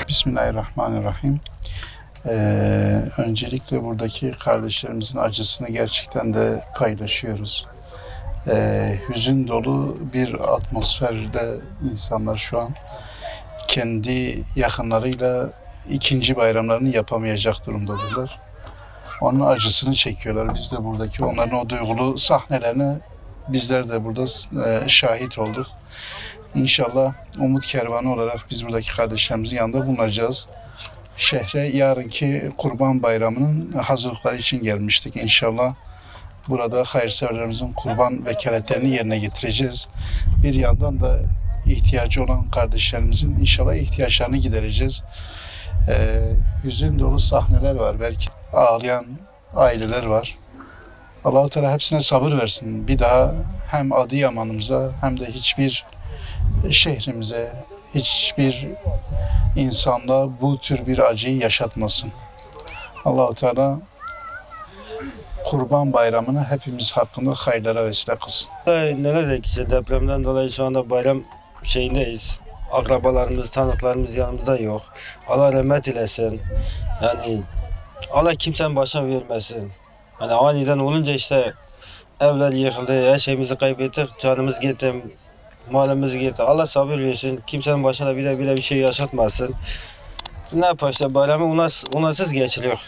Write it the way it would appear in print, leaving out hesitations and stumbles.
Bismillahirrahmanirrahim. Öncelikle buradaki kardeşlerimizin acısını gerçekten de paylaşıyoruz. Hüzün dolu bir atmosferde insanlar şu an kendi yakınlarıyla ikinci bayramlarını yapamayacak durumdadılar. Onun acısını çekiyorlar. Biz de buradaki onların o duygulu sahnelerine bizler de burada şahit olduk. İnşallah umut kervanı olarak biz buradaki kardeşlerimizin yanında bulunacağız. Şehre yarınki Kurban Bayramı'nın hazırlıkları için gelmiştik. İnşallah burada hayırseverlerimizin kurban vekaletlerini yerine getireceğiz. Bir yandan da ihtiyacı olan kardeşlerimizin inşallah ihtiyaçlarını gidereceğiz. Hüzün dolu sahneler var. Belki ağlayan aileler var. Allah-u Teala hepsine sabır versin. Bir daha hem Adıyaman'ımıza hem de hiçbir şehrimize, hiçbir insanla bu tür bir acıyı yaşatmasın. Allah-u Teala Kurban Bayramı'nı hepimiz hakkında hayırlara vesile kılsın. Neler de işte depremden dolayı şu anda bayram şeyindeyiz. Akrabalarımız, tanıdıklarımız yanımızda yok. Allah rahmet eylesin. Yani Allah kimsenin başına vermesin. Hani aniden olunca işte evler yıkıldı, her şeyimizi kaybettik, canımız gitti, malımız gitti. Allah sabır versin. Kimsenin başına bile bir şey yaşatmasın. Ne yapar işte bayramı onasız geçiliyor.